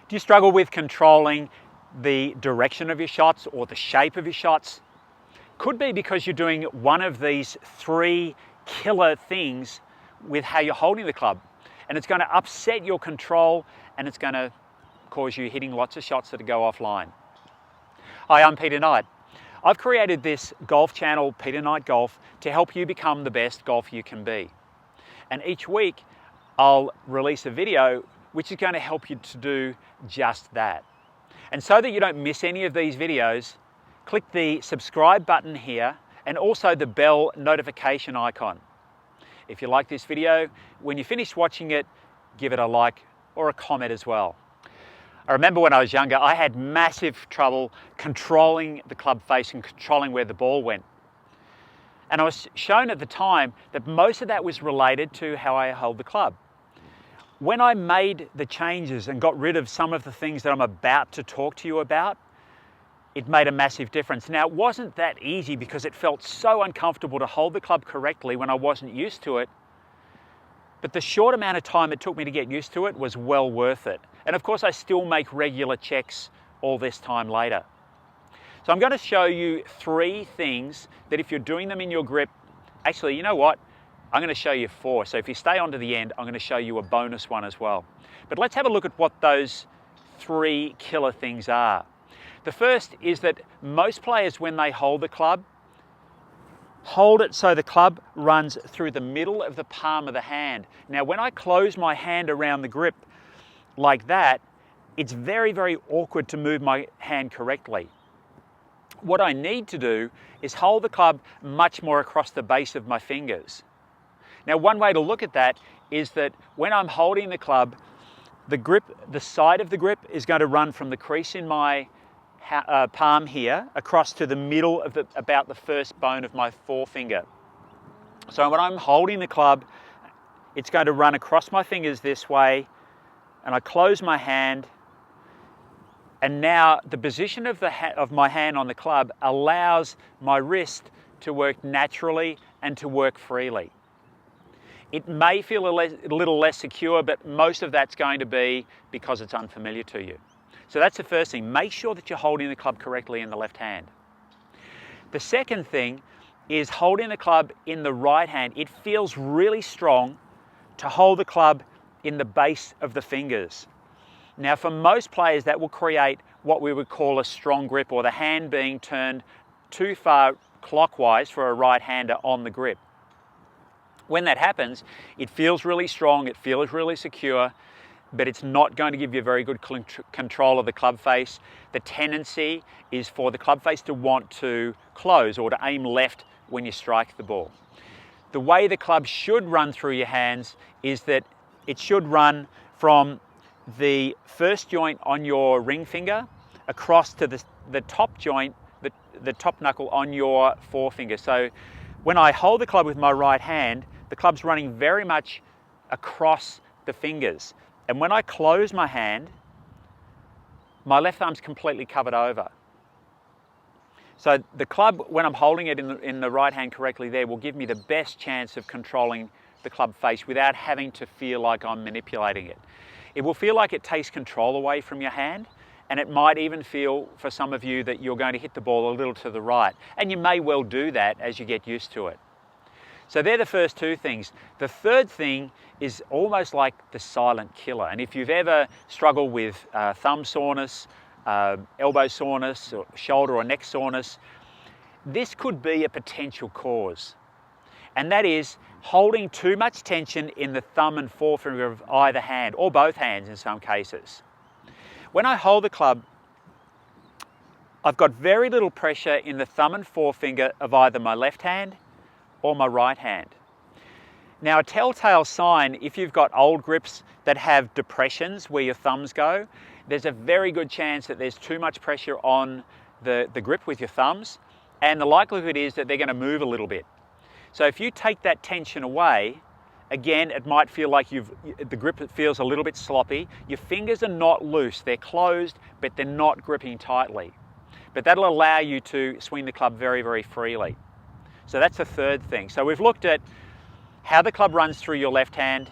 Do you struggle with controlling the direction of your shots or the shape of your shots? Could be because you're doing one of these 3 killer things with how you're holding the club, and it's going to upset your control and it's going to cause you hitting lots of shots that go offline. Hi, I'm Peter Knight. I've created this golf channel, Peter Knight Golf, to help you become the best golfer you can be. And each week I'll release a video which is going to help you to do just that. And so that you don't miss any of these videos, click the subscribe button here and also the bell notification icon. If you like this video, when you finish watching it, give it a like or a comment as well. I remember when I was younger, I had massive trouble controlling the club face and controlling where the ball went. And I was shown at the time that most of that was related to how I held the club. When I made the changes and got rid of some of the things that I'm about to talk to you about, it made a massive difference. Now, it wasn't that easy because it felt so uncomfortable to hold the club correctly when I wasn't used to it. But the short amount of time it took me to get used to it was well worth it. And of course, I still make regular checks all this time later. So I'm going to show you 3 things that if you're doing them in your grip, actually, you know what? I'm going to show you 4. So if you stay on to the end, I'm going to show you a bonus one as well. But let's have a look at what those 3 killer things are. The first is that most players, when they hold the club, hold it so the club runs through the middle of the palm of the hand. Now, when I close my hand around the grip like that, it's very, very awkward to move my hand correctly. What I need to do is hold the club much more across the base of my fingers. Now, one way to look at that is that when I'm holding the club, the side of the grip is going to run from the crease in my palm here across to the middle of about the first bone of my forefinger. So when I'm holding the club, it's going to run across my fingers this way, and I close my hand, and now the position of my hand on the club allows my wrist to work naturally and to work freely. It may feel a little less secure, but most of that's going to be because it's unfamiliar to you. So that's the first thing. Make sure that you're holding the club correctly in the left hand. The second thing is holding the club in the right hand. It feels really strong to hold the club in the base of the fingers. Now, for most players, that will create what we would call a strong grip, or the hand being turned too far clockwise for a right-hander on the grip. When that happens, it feels really strong, it feels really secure, but it's not going to give you very good control of the club face. The tendency is for the club face to want to close or to aim left when you strike the ball. The way the club should run through your hands is that it should run from the first joint on your ring finger across to the top joint, the top knuckle on your forefinger. So when I hold the club with my right hand, the club's running very much across the fingers. And when I close my hand, my left arm's completely covered over. So the club, when I'm holding it in the right hand correctly there, will give me the best chance of controlling the club face without having to feel like I'm manipulating it. It will feel like it takes control away from your hand, and it might even feel for some of you that you're going to hit the ball a little to the right. And you may well do that as you get used to it. So they're the first 2 things. The third thing is almost like the silent killer. And if you've ever struggled with thumb soreness, elbow soreness, or shoulder or neck soreness, this could be a potential cause. And that is holding too much tension in the thumb and forefinger of either hand, or both hands in some cases. When I hold the club, I've got very little pressure in the thumb and forefinger of either my left hand or my right hand. Now, a telltale sign, if you've got old grips that have depressions where your thumbs go, there's a very good chance that there's too much pressure on the grip with your thumbs, and the likelihood is that they're going to move a little bit. So if you take that tension away, again, it might feel like the grip feels a little bit sloppy. Your fingers are not loose, they're closed, but they're not gripping tightly. But that'll allow you to swing the club very, very freely. So that's the third thing. So we've looked at how the club runs through your left hand,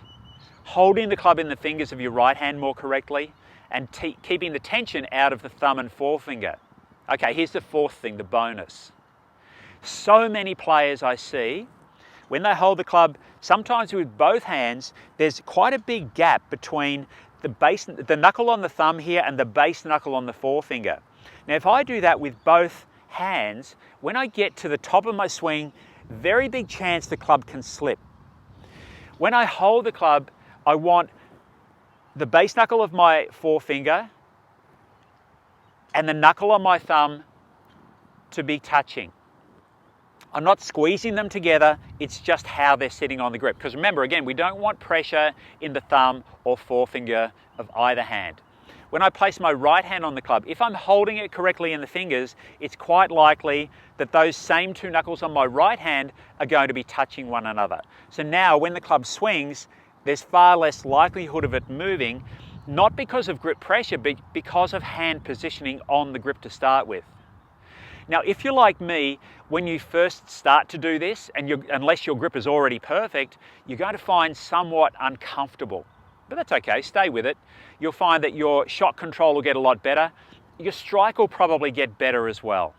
holding the club in the fingers of your right hand more correctly, and keeping the tension out of the thumb and forefinger. Okay, here's the fourth thing, the bonus. So many players I see, when they hold the club, sometimes with both hands, there's quite a big gap between the knuckle on the thumb here and the base knuckle on the forefinger. Now, if I do that with both hands, when I get to the top of my swing, very big chance the club can slip. When I hold the club, I want the base knuckle of my forefinger and the knuckle on my thumb to be touching. I'm not squeezing them together, it's just how they're sitting on the grip. Because remember, again, we don't want pressure in the thumb or forefinger of either hand. When I place my right hand on the club, if I'm holding it correctly in the fingers, it's quite likely that those same two knuckles on my right hand are going to be touching one another. So now when the club swings, there's far less likelihood of it moving, not because of grip pressure, but because of hand positioning on the grip to start with. Now, if you're like me, when you first start to do this, and unless your grip is already perfect, you're going to find somewhat uncomfortable. But that's okay, stay with it. You'll find that your shot control will get a lot better. Your strike will probably get better as well.